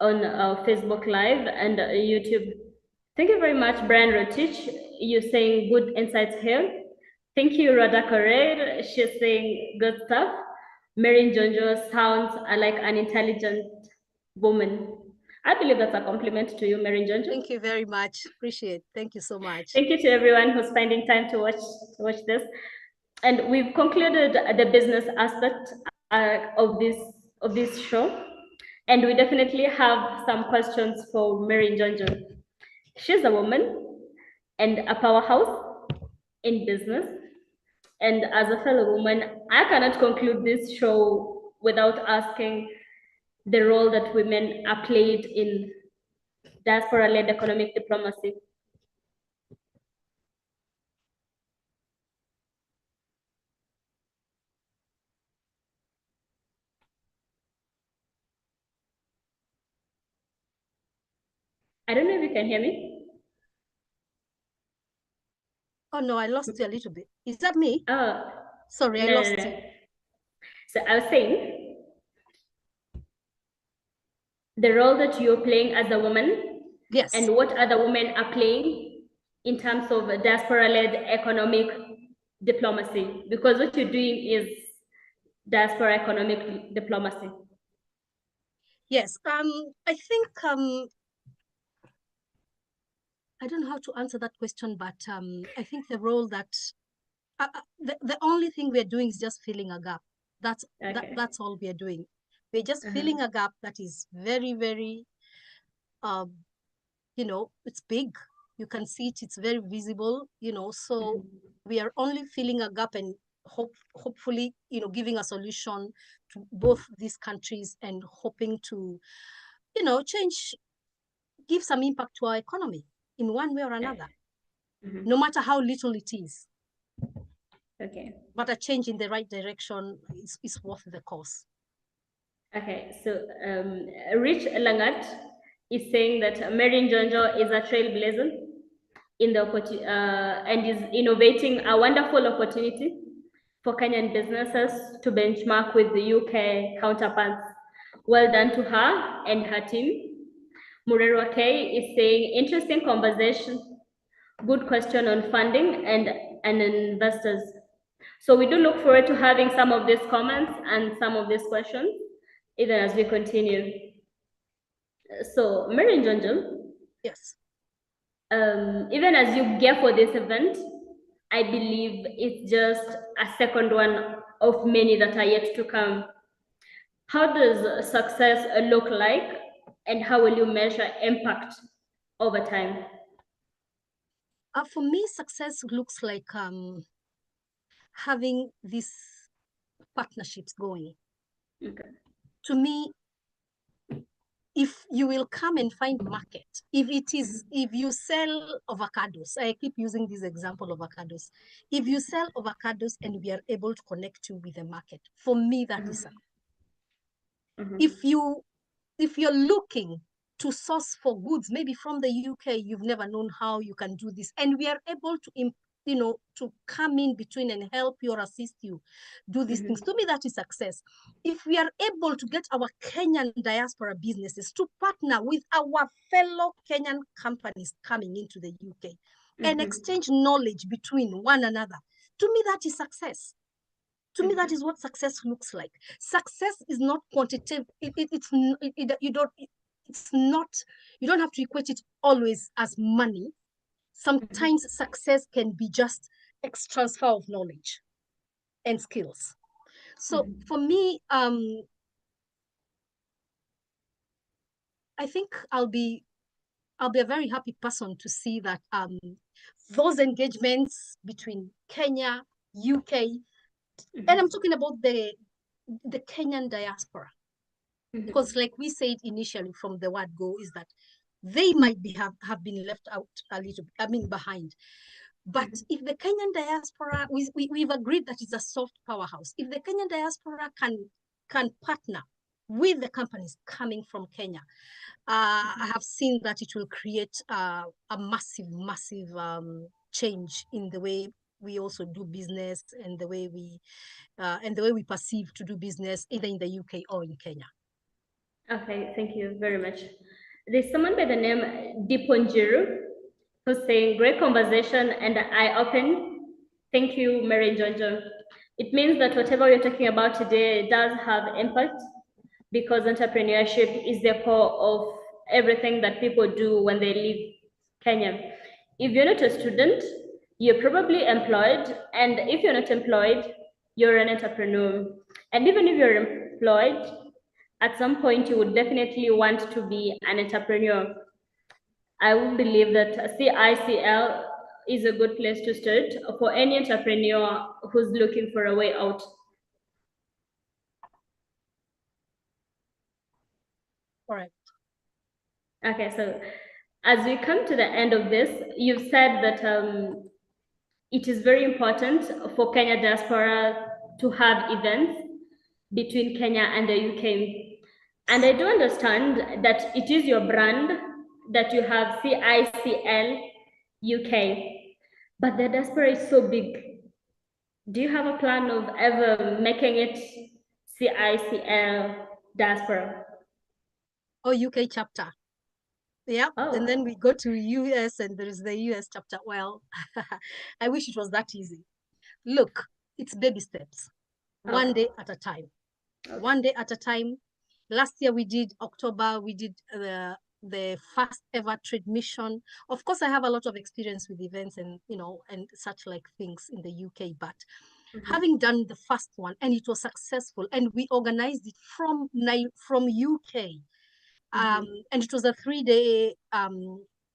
on Facebook Live and YouTube. Thank you very much, Brian Rotich. You're saying good insights here. Thank you, Rada Correa. She's saying good stuff. Mary Njonjo sounds like an intelligent woman. I believe that's a compliment to you, Mary Njonjo. Thank you very much. Appreciate. Thank you so much. Thank you to everyone who's finding time to watch this. And we've concluded the business aspect of this show. And we definitely have some questions for Mary Njonjo. She's a woman and a powerhouse in business. And as a fellow woman, I cannot conclude this show without asking the role that women are played in diaspora-led economic diplomacy. I don't know if you can hear me. Oh no, I lost you a little bit. Is that me? Oh, sorry, I lost you. So I was saying the role that you're playing as a woman, yes, and what other women are playing in terms of diaspora-led economic diplomacy, because what you're doing is diaspora economic diplomacy. Yes, I think I don't know how to answer that question, but I think the role that the only thing we're doing is just filling a gap. That's that's all we're doing. We're just filling a gap that is very, very, you know, it's big. You can see it, it's very visible, you know, so we are only filling a gap and hopefully, you know, giving a solution to both these countries and hoping to, you know, give some impact to our economy in one way or another, no matter how little it is. Okay. But a change in the right direction is worth the cost. Okay, so Rich Langat is saying that Mary Njonjo is a trailblazer in the and is innovating a wonderful opportunity for Kenyan businesses to benchmark with the UK counterparts. Well done to her and her team. Murerwa K is saying interesting conversation, good question on funding and investors. So we do look forward to having some of these comments and some of these questions, even as we continue. So, Mary Njonjo. Yes. Even as you gear for this event, I believe it's just a second one of many that are yet to come. How does success look like, and how will you measure impact over time? For me, success looks like having these partnerships going. Okay. To me, if you will come and find market, if you sell avocados, I keep using this example of avocados. If you sell avocados and we are able to connect you with the market, for me, that is success. If you're looking to source for goods, maybe from the UK, you've never known how you can do this, and we are able to, you know, to come in between and help you or assist you do these things. To me, that is success. If we are able to get our Kenyan diaspora businesses to partner with our fellow Kenyan companies coming into the UK and exchange knowledge between one another, to me, that is success. To me, that is what success looks like. Success is not quantitative. You don't have to equate it always as money. Sometimes success can be just transfer of knowledge and skills. So for me, I think I'll be a very happy person to see that those engagements between Kenya, UK, and I'm talking about the Kenyan diaspora. Because like we said initially from the word go is that they might have been left out a little, behind. But if the Kenyan diaspora, we've agreed that it's a soft powerhouse. If the Kenyan diaspora can partner with the companies coming from Kenya, I have seen that it will create a massive change in the way we also do business and the way we perceive to do business either in the UK or in Kenya. Okay, thank you very much. There's someone by the name Diponjiru who's saying, great conversation and eye-open. Thank you, Mary Njonjo. It means that whatever we're talking about today does have impact, because entrepreneurship is the core of everything that people do when they leave Kenya. If you're not a student, you're probably employed, and if you're not employed, you're an entrepreneur. And even if you're employed, at some point you would definitely want to be an entrepreneur. I would believe that CICL is a good place to start for any entrepreneur who's looking for a way out. Correct. Okay, so as we come to the end of this, you've said that it is very important for Kenya Diaspora to have events between Kenya and the UK. And I do understand that it is your brand that you have CICL UK, but the diaspora is so big. Do you have a plan of ever making it CICL Diaspora? Or UK chapter. Yeah, Oh. and then we go to US and there is the US chapter. Well, I wish it was that easy. Look, it's baby steps, one day at a time. Okay. One day at a time. Last year we did October, we did the first ever trade mission. Of course, I have a lot of experience with events and and such like things in the UK, but having done the first one and it was successful, and we organized it from UK. And it was a 3-day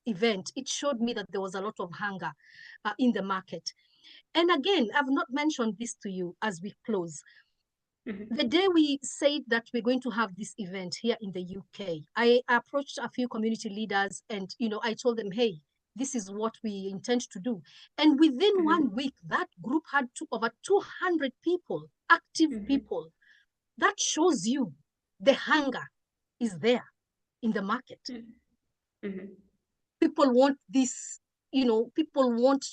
event. It showed me that there was a lot of hunger in the market. And again, I've not mentioned this to you as we close. The day we said that we're going to have this event here in the UK, I approached a few community leaders and, I told them, hey, this is what we intend to do. And within 1 week, that group had over 200 people, active people. That shows you the hunger is there in the market. People want this, people want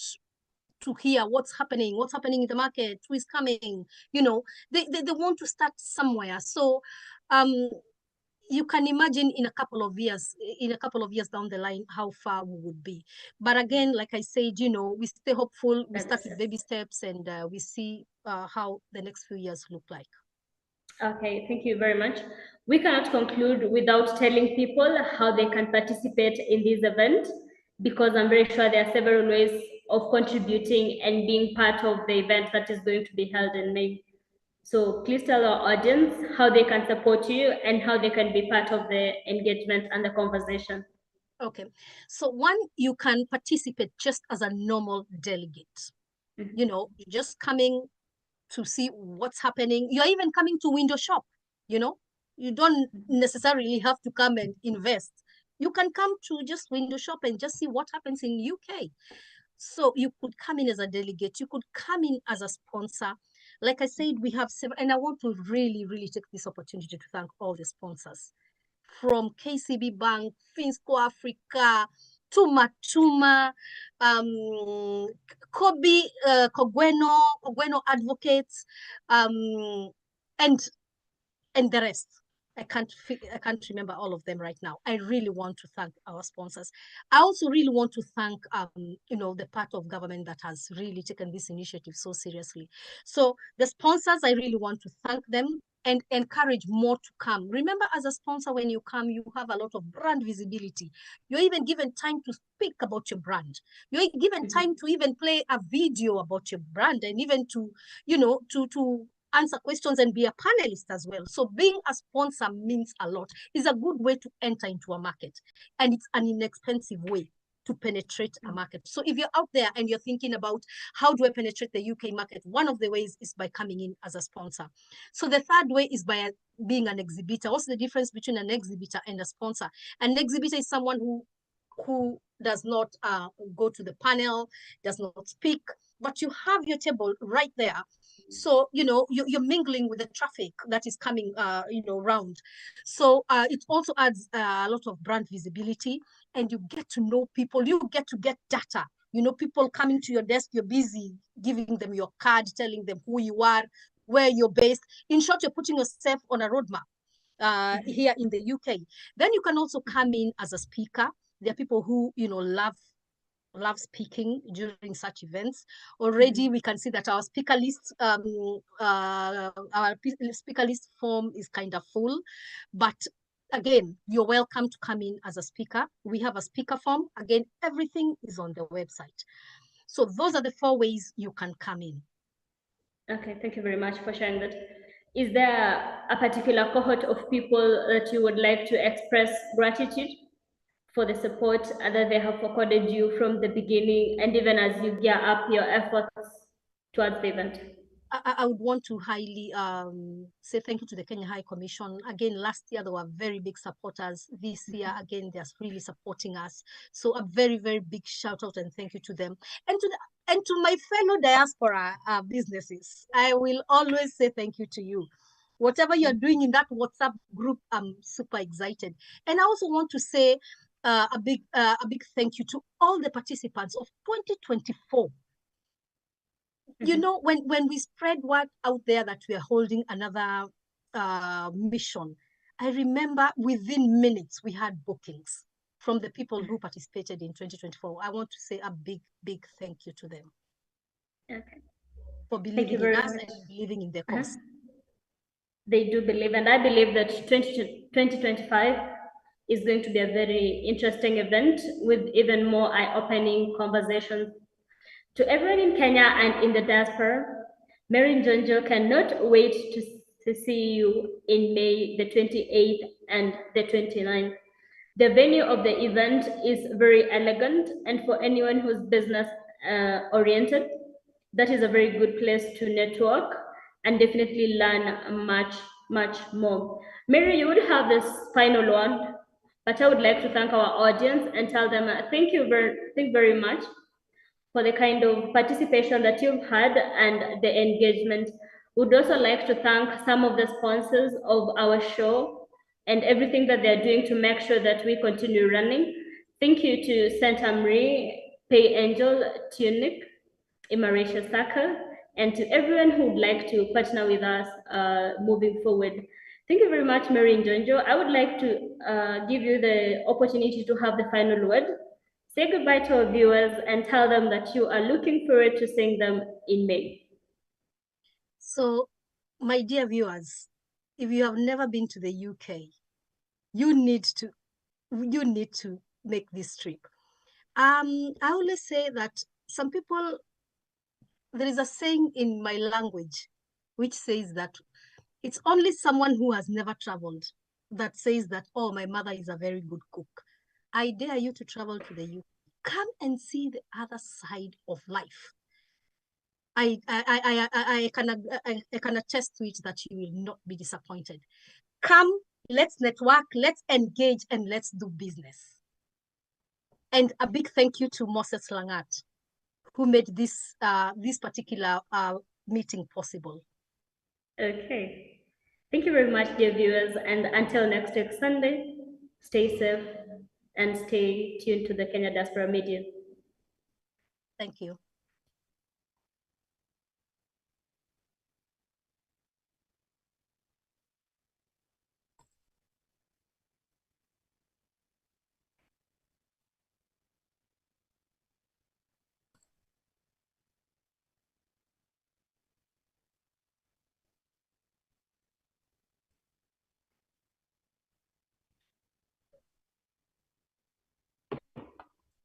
to hear what's happening in the market, who is coming, they want to start somewhere. So you can imagine in a couple of years down the line how far we would be. But again, like I said, we stay hopeful, we start with baby steps, and we see how the next few years look like. Okay, thank you very much. We cannot conclude without telling people how they can participate in this event, because I'm very sure there are several ways of contributing and being part of the event that is going to be held in May. So please tell our audience how they can support you and how they can be part of the engagement and the conversation. Okay, so one, you can participate just as a normal delegate. You're just coming to see what's happening. You're even coming to window shop, you don't necessarily have to come and invest. You can come to just window shop and just see what happens in UK. So you could come in as a delegate, you could come in as a sponsor. Like I said, we have several, and I want to really, really take this opportunity to thank all the sponsors, from KCB Bank, Finsco Africa, Tuma, Kobe, Kogweno Advocates, and the rest. I can't remember all of them right now. I really want to thank our sponsors. I also really want to thank the part of government that has really taken this initiative so seriously. So the sponsors, I really want to thank them and encourage more to come. Remember, as a sponsor, when you come, you have a lot of brand visibility. You're even given time to speak about your brand. You're given time to even play a video about your brand, and even to answer questions and be a panelist as well. So being a sponsor means a lot. It's a good way to enter into a market, and it's an inexpensive way to penetrate a market. So if you're out there and you're thinking about how do I penetrate the UK market, one of the ways is by coming in as a sponsor. So the third way is by being an exhibitor. What's the difference between an exhibitor and a sponsor? An exhibitor is someone who does not go to the panel, does not speak, but you have your table right there. So, you know, you're mingling with the traffic that is coming, you know, round. So it also adds a lot of brand visibility, and you get to know people. You get to get data. You know, people coming to your desk, you're busy giving them your card, telling them who you are, where you're based. In short, you're putting yourself on a roadmap here in the UK. Then you can also come in as a speaker. There are people who, you know, love speaking during such events. Already we can see that our speaker list form is kind of full, but again, you're welcome to come in as a speaker. We have a speaker form. Again, everything is on the website. So those are the 4 ways you can come in. Okay, thank you very much for sharing that. Is there a particular cohort of people that you would like to express gratitude for the support that they have accorded you from the beginning, and even as you gear up your efforts towards the event? I would want to highly say thank you to the Kenya High Commission. Again, last year they were very big supporters. This year, again, they're really supporting us. So a very, very big shout out and thank you to them. And to my fellow diaspora businesses, I will always say thank you to you. Whatever you're doing in that WhatsApp group, I'm super excited. And I also want to say a big thank you to all the participants of 2024. You know, when we spread word out there that we are holding another mission, I remember within minutes we had bookings from the people who participated in 2024. I want to say a big, big thank you to them. Okay. For believing in us and believing in the cause. They do believe, and I believe that 2025 is going to be a very interesting event with even more eye-opening conversations. To everyone in Kenya and in the diaspora, Mary Njonjo cannot wait to see you in May the 28th and the 29th. The venue of the event is very elegant, and for anyone who's business oriented, that is a very good place to network and definitely learn much, much more. Mary, you would have this final one, but I would like to thank our audience and tell them thank you very much for the kind of participation that you've had and the engagement. Would also like to thank some of the sponsors of our show and everything that they're doing to make sure that we continue running. Thank you to Santa Marie, Pay Angel, Tunic, Imarisha Saka, and to everyone who would like to partner with us moving forward. Thank you very much, Mary Njonjo. I would like to give you the opportunity to have the final word. Say goodbye to our viewers and tell them that you are looking forward to seeing them in May. So, my dear viewers, if you have never been to the UK, you need to make this trip. I always say that some people, there is a saying in my language which says that it's only someone who has never traveled that says that, oh, my mother is a very good cook. I dare you to travel to the UK. Come and see the other side of life. I can attest to it that you will not be disappointed. Come, let's network, let's engage, and let's do business. And a big thank you to Moses Langat, who made this particular meeting possible. Okay. Thank you very much, dear viewers. And until next week, Sunday, stay safe and stay tuned to the Kenya Diaspora Media. Thank you.